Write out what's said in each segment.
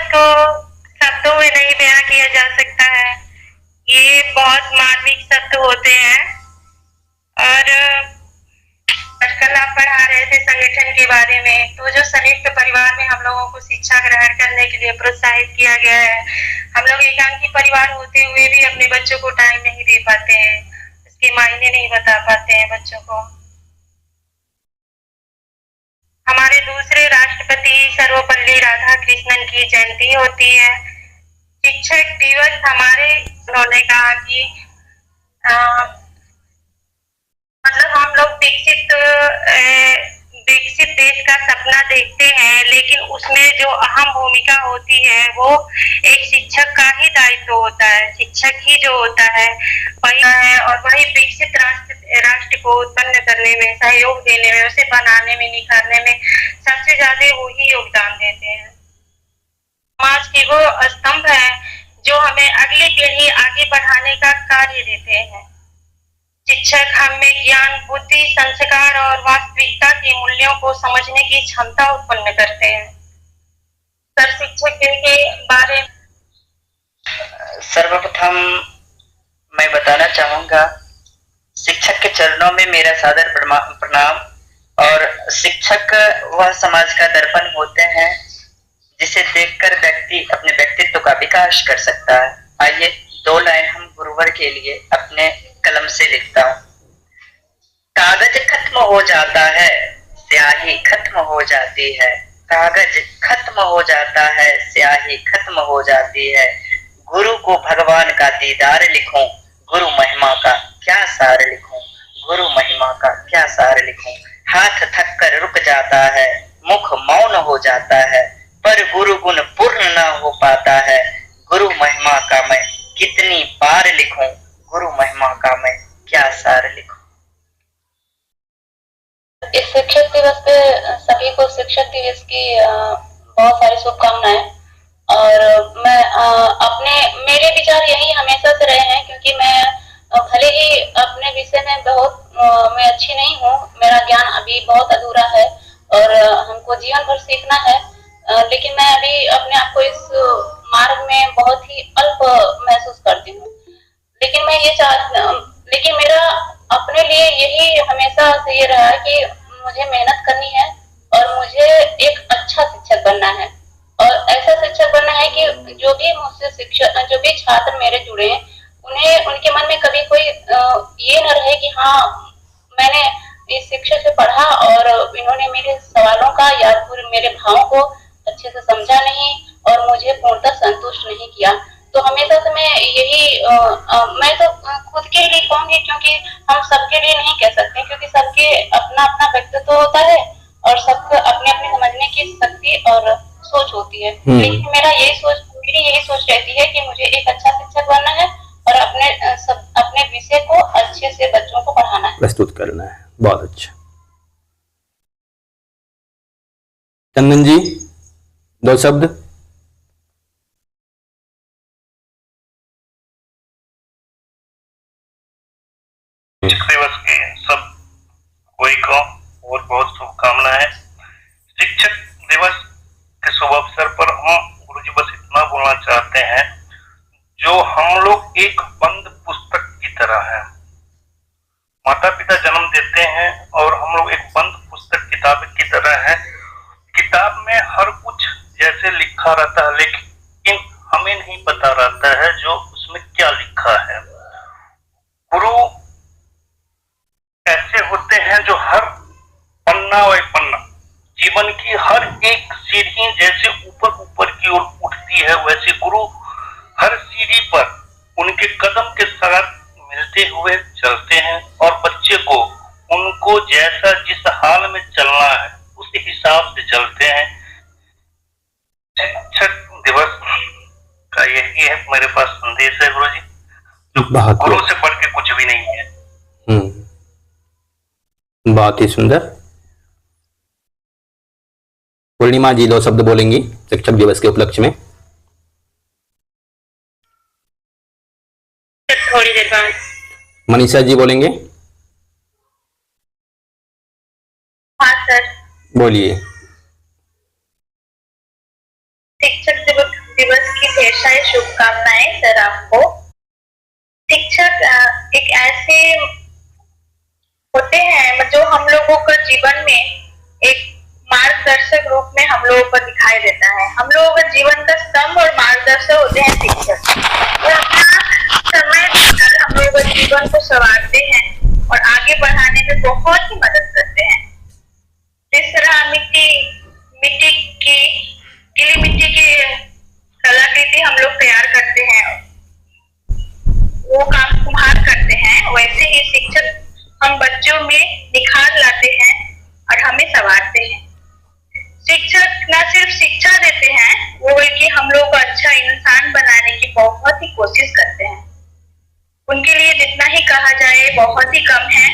को शब्दों में नहीं बयां किया जा सकता है। ये बहुत मार्मिक शब्द होते हैं। और आजकल आप पढ़ा रहे थे संगठन के बारे में, तो जो संयुक्त परिवार में हम लोगों को शिक्षा ग्रहण करने के लिए प्रोत्साहित किया गया है। हम लोग एकांकी परिवार होते हुए भी अपने बच्चों को टाइम नहीं दे पाते हैं, उसके मायने नहीं बता पाते हैं बच्चों को। हमारे दूसरे राष्ट्रपति सर्वपल्ली राधाकृष्णन की जयंती होती है। शिक्षक दिवस हमारे, उन्होंने कहा कि मतलब हम लोग विकसित देश का सपना देखते हैं, लेकिन उसमें जो अहम भूमिका होती है वो एक शिक्षक का ही दायित्व होता है। शिक्षक ही जो होता है वही है, और वही विकसित राष्ट्र को उत्पन्न करने में, सहयोग देने में, उसे बनाने में, निखारने में सबसे ज्यादा वही योगदान देते हैं। समाज के वो स्तंभ है जो हमें अगली पीढ़ी आगे बढ़ाने का कार्य देते हैं। शिक्षक हमें ज्ञान, बुद्धि, संस्कार और वास्तविकता के मूल्यों को समझने की क्षमता उत्पन्न करते हैं। सर, शिक्षक दिन के बारे में सर्वप्रथम मैं बताना चाहूंगा, शिक्षक के चरणों में मेरा सादर प्रणाम। और शिक्षक वह समाज का दर्पण होते हैं जिसे देखकर व्यक्ति अपने व्यक्तित्व का विकास कर सकता है। आइए 2 लाइन हम गुरुवर के लिए अपने कलम से लिखता हूँ। कागज खत्म हो जाता है, स्याही खत्म हो जाती है। कागज खत्म हो जाता है, स्याही खत्म हो जाती है। गुरु को भगवान का दीदार लिखूं, गुरु महिमा का क्या सार लिखूं, गुरु महिमा का क्या सार लिखूं। हाथ थक कर रुक जाता है, मुख मौन हो जाता है, पर गुरु गुण पूर्ण न हो पाता है। गुरु महिमा का मैं कितनी बार लिखूं, गुरु महिमा का मैं क्या सार लिखूं। इस शिक्षक दिवस पे सभी को शिक्षक दिवस की बहुत सारी शुभकामनाएं। और मैं मेरे विचार यही हमेशा से रहे हैं, क्योंकि मैं भले ही अपने विषय में बहुत मैं अच्छी नहीं हूँ, मेरा ज्ञान अभी बहुत अधूरा है और हमको जीवन भर सीखना है, लेकिन मैं अभी अपने आप को इस मार्ग में बहुत ही अल्प महसूस करती हूँ। लेकिन मेरा अपने लिए यही हमेशा से ये रहा कि मुझे मेहनत करनी है और मुझे एक अच्छा शिक्षक बनना है। और ऐसा शिक्षक बनना है कि जो भी छात्र मेरे जुड़े हैं, उन्हें उनके मन में कभी कोई ये न रहे कि हाँ, मैंने इस शिक्षक से पढ़ा और इन्होंने मेरे सवालों का या फिर मेरे भावों को अच्छे से समझा नहीं और मुझे पूर्णतः संतुष्ट नहीं किया। तो हमेशा से मैं यही मैं तो खुद के लिए कहूंगी, क्योंकि हम सबके लिए नहीं कह सकते, क्योंकि सबके अपना अपना व्यक्तित्व होता है और सबको अपने अपने समझने की शक्ति और सोच होती है। लेकिन मेरी यही सोच रहती है कि मुझे एक अच्छा शिक्षक बनना है और अपने विषय को अच्छे से बच्चों को पढ़ाना है, प्रस्तुत करना है। बहुत अच्छा। चंदन जी, 2 शब्द। शिक्षक दिवस की सब कोई को और बहुत शुभकामनाएं। शिक्षक दिवस के शुभ अवसर पर हम गुरुजी बस इतना बोलना चाहते हैं, जो हम लोग एक बंद पुस्तक की तरह हैं। माता पिता जन्म देते हैं और हम लोग एक बंद पुस्तक किताब की तरह हैं। किताब में हर कुछ जैसे लिखा रहता है, लेकिन हमें नहीं पता रहता है जो उसमें क्या लिखा है। गुरु ऐसे होते हैं जो हर पन्ना व पन्ना, जीवन की हर एक सीढ़ी जैसे ऊपर ऊपर की ओर उठती है, वैसे गुरु हर सीढ़ी पर उनके कदम के साथ मिलते हुए चलते हैं और बच्चे को उनको जैसा जिस हाल में चलना है उस हिसाब से चलते हैं। शिक्षक दिवस का यही है मेरे पास संदेश है गुरुजी, जो गुरु से बढ़ के कुछ भी नहीं है। बहुत ही सुंदर। पूर्णिमा जी 2 शब्द बोलेंगी शिक्षक दिवस के उपलक्ष्य में। थोड़ी देर बाद मनीषा जी बोलेंगे। हाँ सर, बोलिए। शिक्षक दिवस सारी शुभकामनाएं सर आपको। शिक्षक एक ऐसे होते हैं जो हम लोगों को जीवन में एक मार्गदर्शक रूप में हम लोगों को दिखाई देता है। हम लोगों का जीवन का स्तंभ और मार्गदर्शक होते हैं शिक्षक। वो अपना समय देकर हम लोगों के जीवन को संवारते हैं और आगे बढ़ाने में बहुत ही मदद करते हैं। जिस तरह मिट्टी की गीली मिट्टी की कलाकृति हम लोग तैयार करते हैं, वो काम कुम्हार करते हैं, वैसे ही शिक्षक हम बच्चों में निखार लाते हैं और हमें संवारते हैं। शिक्षक न सिर्फ शिक्षा देते हैं, वो बल्कि हम लोग को अच्छा इंसान बनाने की बहुत ही कोशिश करते हैं। उनके लिए जितना ही कहा जाए बहुत ही कम है।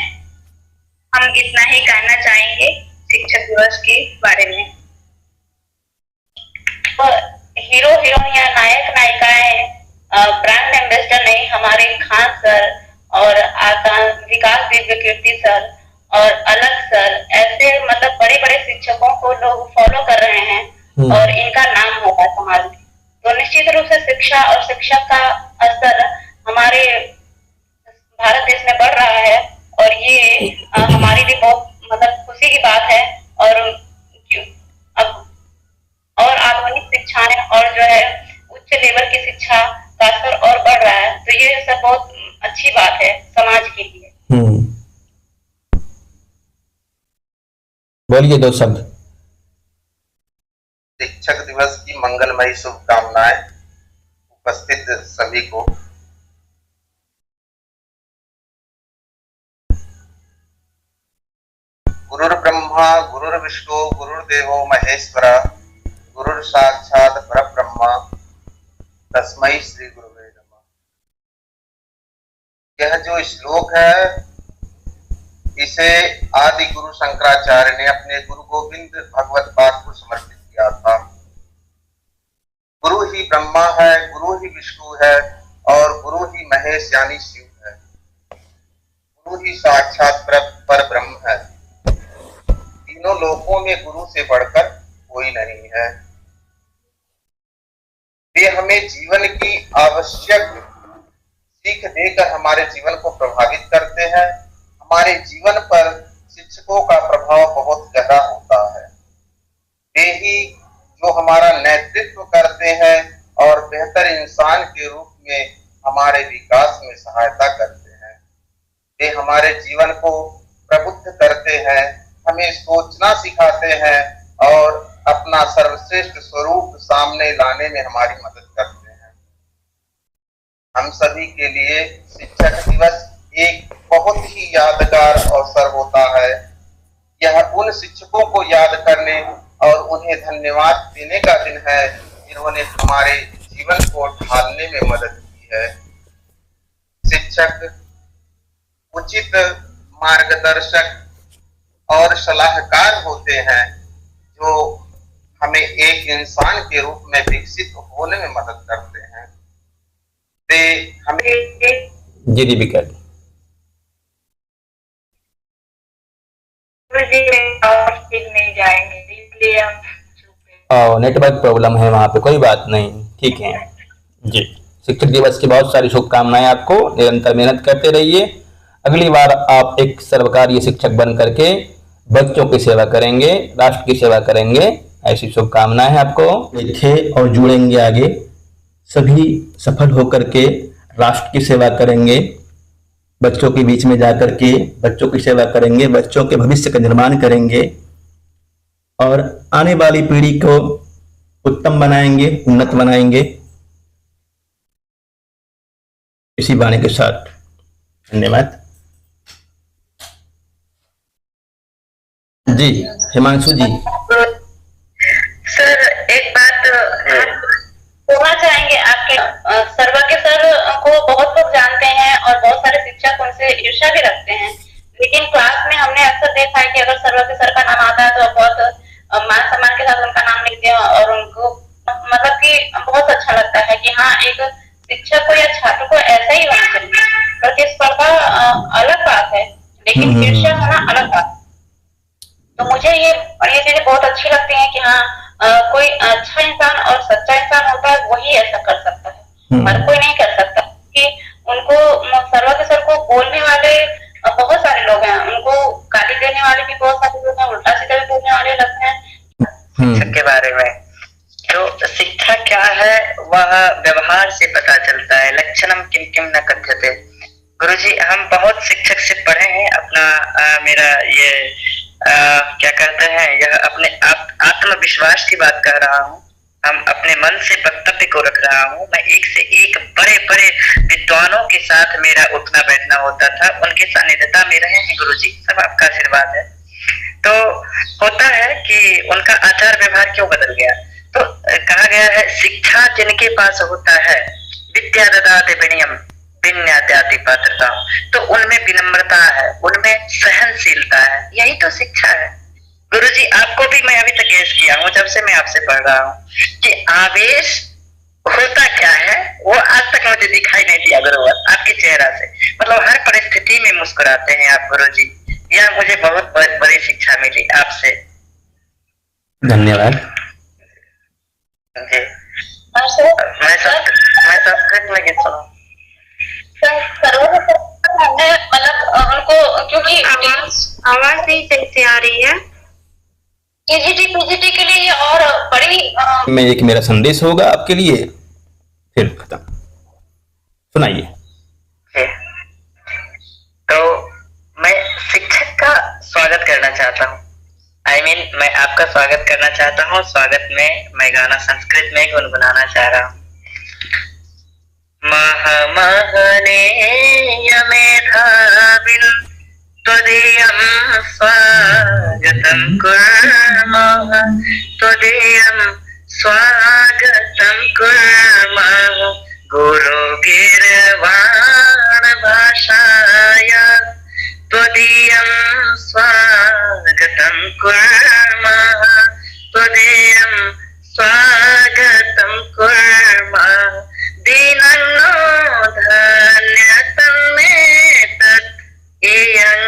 हम इतना ही कहना चाहेंगे शिक्षक दिवस के बारे में। हीरो हीरोइन या नायक नायिकाएं ब्रांड एम्बेसडर नहीं, हमारे खान सर और विकास दिव्य कीर्ति सर और अलग सर, ऐसे मतलब बड़े बड़े शिक्षकों को लोग फॉलो कर रहे हैं और इनका नाम होगा समाज में। तो निश्चित रूप से शिक्षा और शिक्षक का स्तर हमारे भारत देश में बढ़ रहा है और ये हमारे लिए बहुत मतलब खुशी की बात है। और आधुनिक शिक्षाएं और जो है उच्च लेवल की शिक्षा का स्तर और बढ़ रहा है, तो ये सब बहुत अच्छी बात है समाज के लिए। बोलिए दो शब्द। शिक्षक दिवस की मंगलमयी शुभकामनाएं उपस्थित सभी को। गुरुर् ब्रह्मा गुरुर्विष्णु गुरुर्देवो महेश्वरा गुरुर् साक्षात् परब्रह्म तस्मै श्री गुरुवे नमः। यह जो श्लोक है इसे आदि गुरु शंकराचार्य ने अपने गुरु गोविंद भगवत पाद को समर्पित किया था। गुरु ही ब्रह्मा है, गुरु ही विष्णु है और गुरु ही महेश यानी शिव है। गुरु ही साक्षात पर ब्रह्म है। तीनों लोकों में गुरु से बढ़कर कोई नहीं है। वे हमें जीवन की आवश्यक सीख देकर हमारे जीवन को प्रभावित करते हैं। हमारे जीवन पर शिक्षकों का प्रभाव बहुत गहरा होता है। वे ही जो हमारा नेतृत्व करते हैं और बेहतर इंसान के रूप में हमारे विकास में सहायता करते हैं। वे हमारे जीवन को प्रबुद्ध करते हैं, हमें सोचना सिखाते हैं और अपना सर्वश्रेष्ठ स्वरूप सामने लाने में हमारी मदद करते हैं। हम सभी के लिए शिक्षक दिवस एक बहुत ही यादगार अवसर होता है। यह उन शिक्षकों को याद करने और उन्हें धन्यवाद देने का दिन है जिन्होंने हमारे जीवन को ढालने में मदद की है। शिक्षक उचित मार्गदर्शक और सलाहकार होते हैं जो हमें एक इंसान के रूप में विकसित होने में मदद करते हैं। वे हमें जी दीपिका नहीं जाएंगे इसलिए हम नेटवर्क प्रॉब्लम है वहाँ पे, कोई बात नहीं, ठीक है जी। शिक्षक दिवस की बहुत सारी शुभकामनाएं आपको। निरंतर मेहनत करते रहिए। अगली बार आप एक सर्वकारीय शिक्षक बन करके बच्चों की सेवा करेंगे, राष्ट्र की सेवा करेंगे, ऐसी शुभकामनाएं हैं आपको। थे और जुड़ेंगे आगे, सभी सफल होकर के राष्ट्र की सेवा करेंगे, बच्चों के बीच में जाकर के बच्चों की सेवा करेंगे, बच्चों के भविष्य का निर्माण करेंगे और आने वाली पीढ़ी को उत्तम बनाएंगे, उन्नत बनाएंगे। इसी वाणी के साथ धन्यवाद जी। हिमांशु जी। सर एक बात बोलना चाहेंगे आपके सर्वा के सर को बहुत लोग जानते हैं और बहुत सारे शिक्षक उनसे ईर्ष्या भी रखते हैं, लेकिन क्लास में हमने अक्सर देखा है कि अगर सर्वा के सर का नाम आता है तो बहुत मान सम्मान के साथ उनका नाम लिखते हैं और उनको मतलब कि बहुत अच्छा लगता है कि हाँ एक शिक्षक को या छात्र को ऐसा ही होना चाहिए। प्रतिस्पर्धा अलग बात है लेकिन ईर्ष्या होना अलग बात है। तो मुझे ये चीजें बहुत अच्छी लगती हैं कि हाँ कोई अच्छा इंसान और सच्चा इंसान होता है वही ऐसा कर सकता है। हर कोई नहीं कर सकता कि उनको सर्वा के सर को बोलने वाले बहुत सारे लोग हैं, उनको गाली देने वाले भी बहुत सारे लोग हैं, उल्टा सीधा भी बोलने वाले लगते हैं। शिक्षा के बारे में तो शिक्षा क्या है वह व्यवहार से पता चलता है। लक्षणम किम किम न कथ्यते। गुरुजी हम बहुत शिक्षक से पढ़े हैं अपना मेरा ये क्या कहते हैं यह अपने आत्मविश्वास की बात कर रहा हूँ। हम अपने मन से वक्तव्य को रख रहा हूँ। मैं एक से एक बड़े बड़े विद्वानों के साथ मेरा उठना बैठना होता था, उनके सानिध्यता में रहे हैं गुरुजी, सब आपका आशीर्वाद है। तो होता है कि उनका आचार व्यवहार क्यों बदल गया, तो कहा गया है शिक्षा जिनके पास होता है विद्या ददाति विनयम विनयाति पात्रता, तो उनमें विनम्रता है, उनमें सहनशीलता है, यही तो शिक्षा है। गुरुजी आपको भी मैं अभी तक गेस किया हूँ जब से मैं आपसे पढ़ रहा हूँ कि आवेश होता क्या है वो आज तक मुझे दिखाई नहीं दिया गुरुवर आपके चेहरा से। मतलब हर परिस्थिति में मुस्कुराते हैं आप गुरुजी, यह मुझे बहुत बड़ी शिक्षा मिली आपसे। धन्यवाद। जी मैं संस्कृत में गीत सुना मतलब उनको क्योंकि आवाज नहीं सही से आ रही है। पीजीटी के लिए और बड़ी में एक मेरा संदेश होगा आपके लिए, फिर खत्म। सुनाइए। तो मैं शिक्षक का स्वागत करना चाहता हूँ। मैं आपका स्वागत करना चाहता हूँ। स्वागत में मैं गाना संस्कृत में गुनगुनाना चाह रहा हूँ। महमहने यमेधाविन् त्वदीयं स्वागतं कुर्मः त्वदीयं स्वागतं कुर्मः गुरुगीर्वाण भाषाय त्वदीयं स्वागतं कुर्मः त्वदीयं स्वागतं कुर्मः दीनन्नो धन्यतन्मेतत् इयं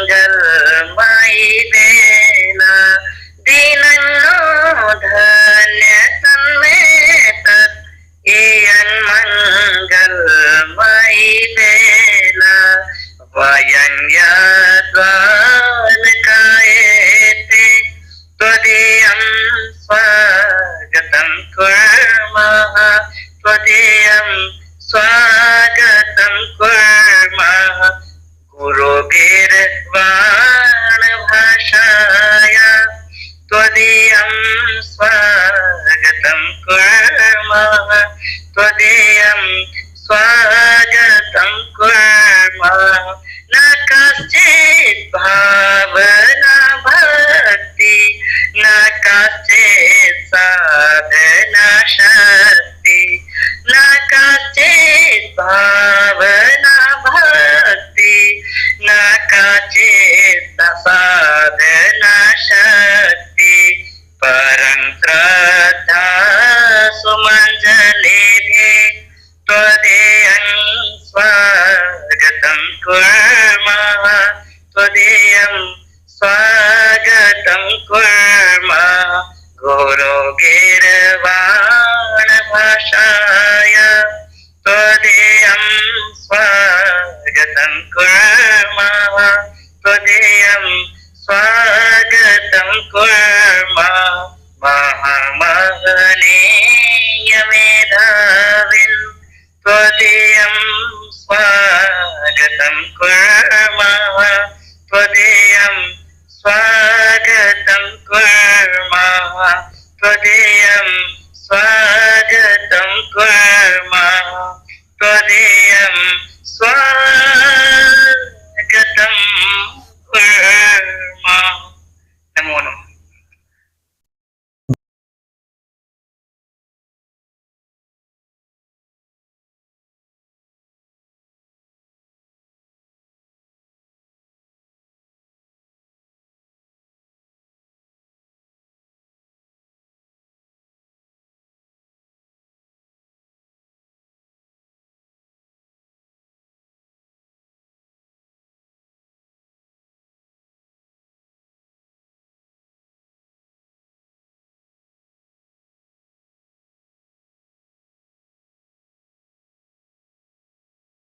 मङ्गलमयि वेला दीनन्नो धन्यतन्मेतत् इयं मङ्गलमयि वेला वयं यद्वालकायेते त्वदीयं स्वागतं कुर्मः त्वदीयं स्वागतं कुर्मः गुरुगीर्वाण भाषाय त्वदीयं स्वागतं कुर्मः त्वदीयं स्वागतं कुर्मः न कश्चित् भावना भक्ति न कश्चित् साधना शक्ति न कश्चित् भावना भक्ति न कश्चित् साधना शक्ति परं श्रद्धा सुमञ्जलिभिः त्वदीयं स्वागतं कुर्मः त्वदीयं स्वागतं कुर्मः गुरुगीर्वाण भाषाय त्वदीयं स्वागतं कुर्मः त्वदीयं स्वागतं कुर्मः महमहनीय मेधाविन् त्वदीयं स्वागतं कुर्मः त्वदीयं स्वागतं कुर्मः त्वदीयं स्वागतं कुर्मः